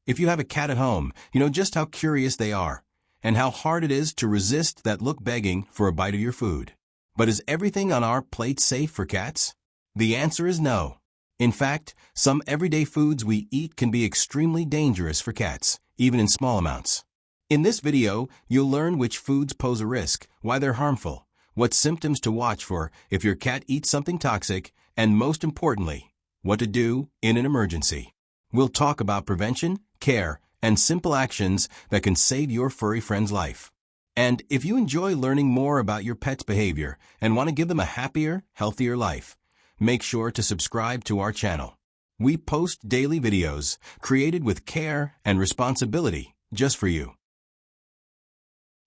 If you have a cat at home, you know just how curious they are, and how hard it is to resist that look begging for a bite of your food. But is everything on our plate safe for cats? The answer is no. In fact, some everyday foods we eat can be extremely dangerous for cats, even in small amounts. In this video, you'll learn which foods pose a risk, why they're harmful, what symptoms to watch for if your cat eats something toxic, and most importantly, what to do in an emergency. We'll talk about prevention, care, and simple actions that can save your furry friend's life. And if you enjoy learning more about your pet's behavior and want to give them a happier, healthier life, make sure to subscribe to our channel. We post daily videos created with care and responsibility just for you.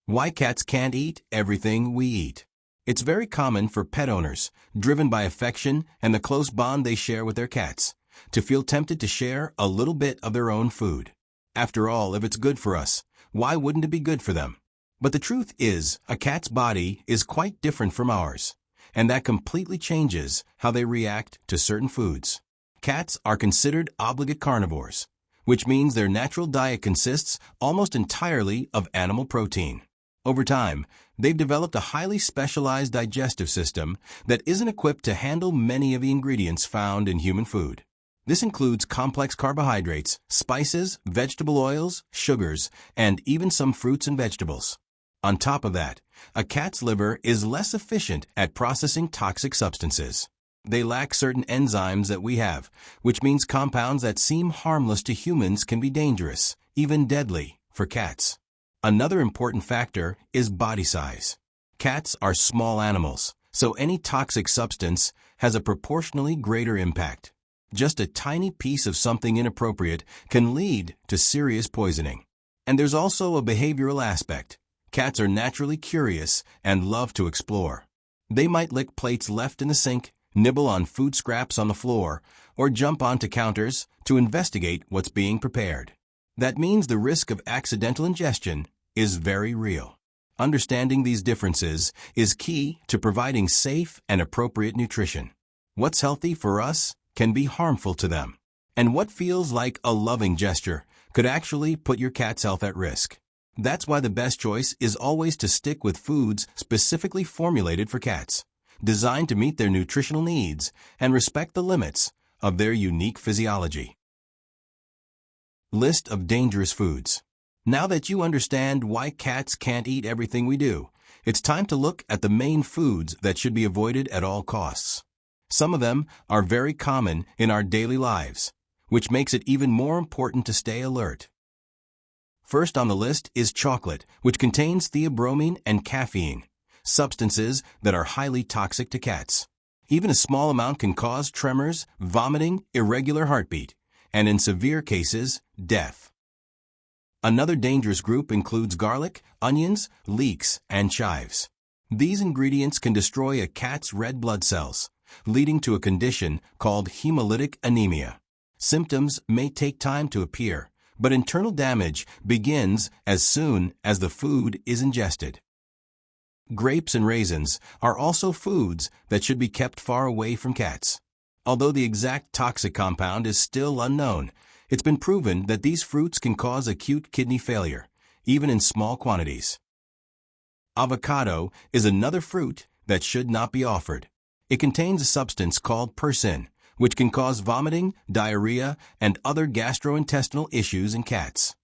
Why cats can't eat everything we eat. It's very common for pet owners, driven by affection and the close bond they share with their cats, to feel tempted to share a little bit of their own food. After all, if it's good for us, why wouldn't it be good for them? But the truth is, a cat's body is quite different from ours, and that completely changes how they react to certain foods. Cats are considered obligate carnivores, which means their natural diet consists almost entirely of animal protein. Over time, they've developed a highly specialized digestive system that isn't equipped to handle many of the ingredients found in human food. This includes complex carbohydrates, spices, vegetable oils, sugars, and even some fruits and vegetables. On top of that, a cat's liver is less efficient at processing toxic substances. They lack certain enzymes that we have, which means compounds that seem harmless to humans can be dangerous, even deadly, for cats. Another important factor is body size. Cats are small animals, so any toxic substance has a proportionally greater impact. Just a tiny piece of something inappropriate can lead to serious poisoning. And there's also a behavioral aspect. Cats are naturally curious and love to explore. They might lick plates left in the sink, nibble on food scraps on the floor, or jump onto counters to investigate what's being prepared. That means the risk of accidental ingestion is very real. Understanding these differences is key to providing safe and appropriate nutrition. What's healthy for us can be harmful to them, and what feels like a loving gesture could actually put your cat's health at risk. That's why the best choice is always to stick with foods specifically formulated for cats, designed to meet their nutritional needs and respect the limits of their unique physiology. List of dangerous foods. Now that you understand why cats can't eat everything we do, it's time to look at the main foods that should be avoided at all costs. Some of them are very common in our daily lives, which makes it even more important to stay alert. First on the list is chocolate, which contains theobromine and caffeine, substances that are highly toxic to cats. Even a small amount can cause tremors, vomiting, irregular heartbeat, and in severe cases, death. Another dangerous group includes garlic, onions, leeks, and chives. These ingredients can destroy a cat's red blood cells, leading to a condition called hemolytic anemia. Symptoms may take time to appear, but internal damage begins as soon as the food is ingested. Grapes and raisins are also foods that should be kept far away from cats. Although the exact toxic compound is still unknown, it's been proven that these fruits can cause acute kidney failure, even in small quantities. Avocado is another fruit that should not be offered. It contains a substance called persin, which can cause vomiting, diarrhea, and other gastrointestinal issues in cats.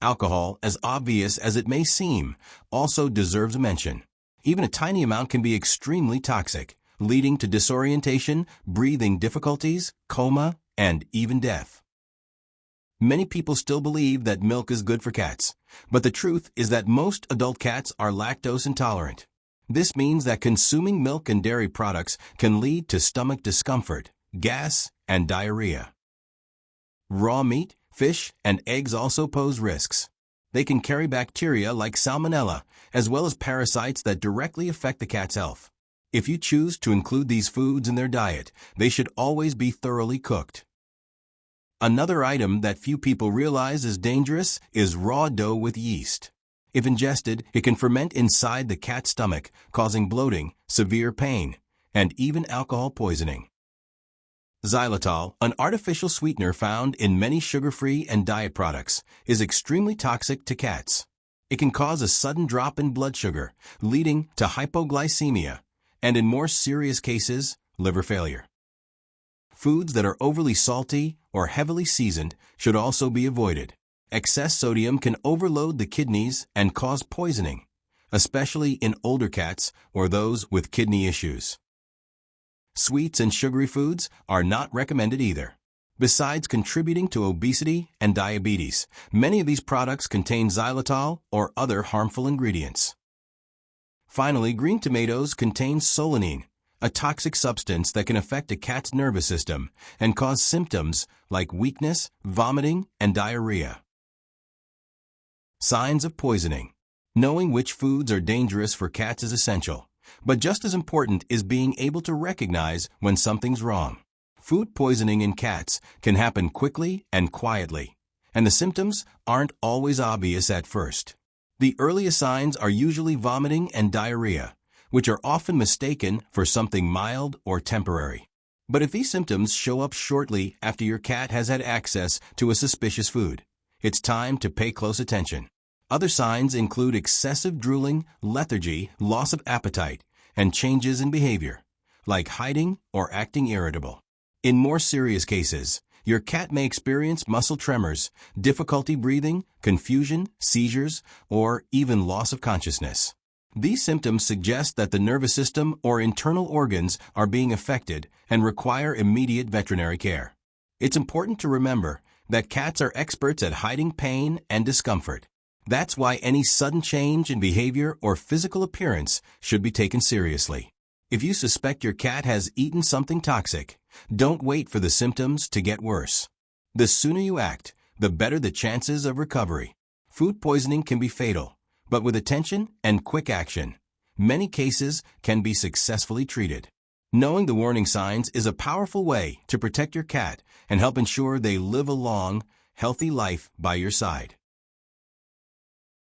Alcohol, as obvious as it may seem, also deserves a mention. Even a tiny amount can be extremely toxic, leading to disorientation, breathing difficulties, coma, and even death. Many people still believe that milk is good for cats, but the truth is that most adult cats are lactose intolerant. This means that consuming milk and dairy products can lead to stomach discomfort, gas, and diarrhea. Raw meat, fish, and eggs also pose risks. They can carry bacteria like salmonella, as well as parasites that directly affect the cat's health. If you choose to include these foods in their diet, they should always be thoroughly cooked. Another item that few people realize is dangerous is raw dough with yeast. If ingested, it can ferment inside the cat's stomach, causing bloating, severe pain, and even alcohol poisoning. Xylitol, an artificial sweetener found in many sugar-free and diet products, is extremely toxic to cats. It can cause a sudden drop in blood sugar, leading to hypoglycemia, and in more serious cases, liver failure. Foods that are overly salty or heavily seasoned should also be avoided. Excess sodium can overload the kidneys and cause poisoning, especially in older cats or those with kidney issues. Sweets and sugary foods are not recommended either. Besides contributing to obesity and diabetes, many of these products contain xylitol or other harmful ingredients. Finally, green tomatoes contain solanine, a toxic substance that can affect a cat's nervous system and cause symptoms like weakness, vomiting, and diarrhea. Signs of poisoning. Knowing which foods are dangerous for cats is essential, but just as important is being able to recognize when something's wrong. Food poisoning in cats can happen quickly and quietly, and the symptoms aren't always obvious at first. The earliest signs are usually vomiting and diarrhea, which are often mistaken for something mild or temporary. But if these symptoms show up shortly after your cat has had access to a suspicious food, it's time to pay close attention. Other signs include excessive drooling, lethargy, loss of appetite, and changes in behavior, like hiding or acting irritable. In more serious cases, your cat may experience muscle tremors, difficulty breathing, confusion, seizures, or even loss of consciousness. These symptoms suggest that the nervous system or internal organs are being affected and require immediate veterinary care. It's important to remember that cats are experts at hiding pain and discomfort. That's why any sudden change in behavior or physical appearance should be taken seriously. If you suspect your cat has eaten something toxic, don't wait for the symptoms to get worse. The sooner you act, the better the chances of recovery. Food poisoning can be fatal, but with attention and quick action, many cases can be successfully treated. Knowing the warning signs is a powerful way to protect your cat and help ensure they live a long, healthy life by your side.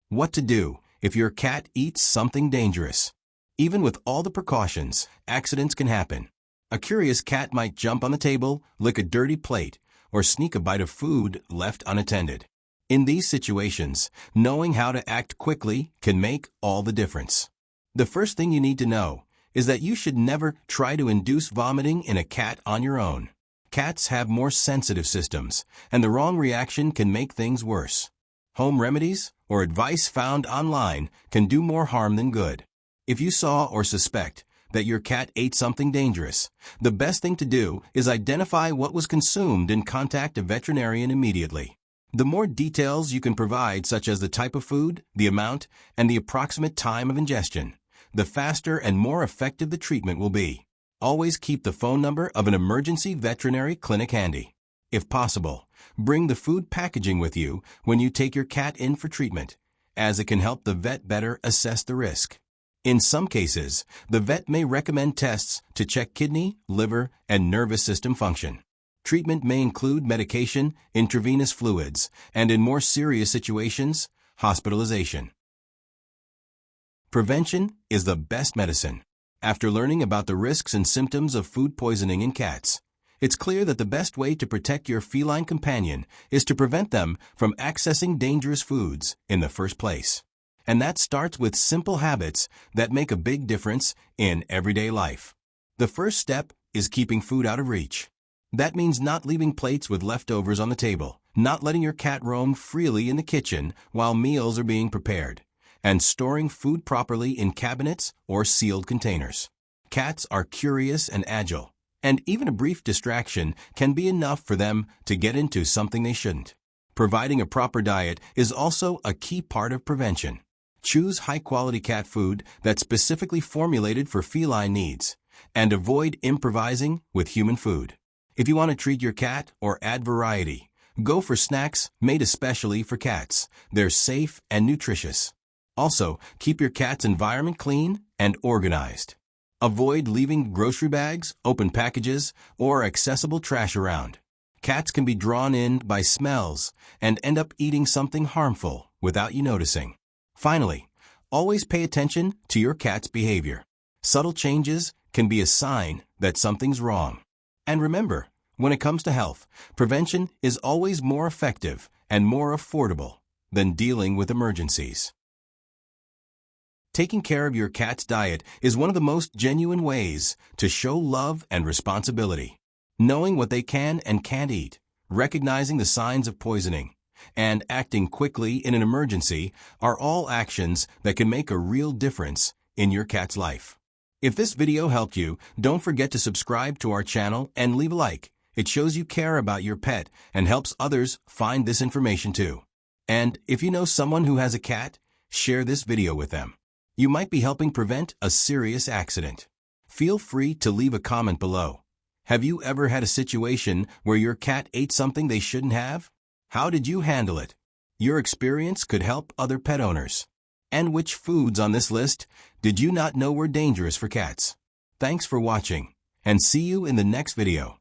What to do if your cat eats something dangerous? Even with all the precautions, accidents can happen. A curious cat might jump on the table, lick a dirty plate, or sneak a bite of food left unattended. In these situations, knowing how to act quickly can make all the difference. The first thing you need to know is that you should never try to induce vomiting in a cat on your own. Cats have more sensitive systems, and the wrong reaction can make things worse. Home remedies or advice found online can do more harm than good. If you saw or suspect that your cat ate something dangerous, the best thing to do is identify what was consumed and contact a veterinarian immediately. The more details you can provide, such as the type of food, the amount, and the approximate time of ingestion, the faster and more effective the treatment will be. Always keep the phone number of an emergency veterinary clinic handy. If possible, bring the food packaging with you when you take your cat in for treatment, as it can help the vet better assess the risk. In some cases, the vet may recommend tests to check kidney, liver, and nervous system function. Treatment may include medication, intravenous fluids, and in more serious situations, hospitalization. Prevention is the best medicine. After learning about the risks and symptoms of food poisoning in cats, it's clear that the best way to protect your feline companion is to prevent them from accessing dangerous foods in the first place. And that starts with simple habits that make a big difference in everyday life. The first step is keeping food out of reach. That means not leaving plates with leftovers on the table, not letting your cat roam freely in the kitchen while meals are being prepared, and storing food properly in cabinets or sealed containers. Cats are curious and agile, and even a brief distraction can be enough for them to get into something they shouldn't. Providing a proper diet is also a key part of prevention. Choose high-quality cat food that's specifically formulated for feline needs, and avoid improvising with human food. If you want to treat your cat or add variety, go for snacks made especially for cats. They're safe and nutritious. Also, keep your cat's environment clean and organized. Avoid leaving grocery bags, open packages, or accessible trash around. Cats can be drawn in by smells and end up eating something harmful without you noticing. Finally, always pay attention to your cat's behavior. Subtle changes can be a sign that something's wrong. And remember, When it comes to health, prevention is always more effective and more affordable than dealing with emergencies. Taking care of your cat's diet is one of the most genuine ways to show love and responsibility. Knowing what they can and can't eat, recognizing the signs of poisoning, and acting quickly in an emergency are all actions that can make a real difference in your cat's life. If this video helped you, don't forget to subscribe to our channel and leave a like. It shows you care about your pet and helps others find this information too. And if you know someone who has a cat, share this video with them. You might be helping prevent a serious accident. Feel free to leave a comment below. Have you ever had a situation where your cat ate something they shouldn't have? How did you handle it? Your experience could help other pet owners. And which foods on this list did you not know were dangerous for cats? Thanks for watching, and see you in the next video.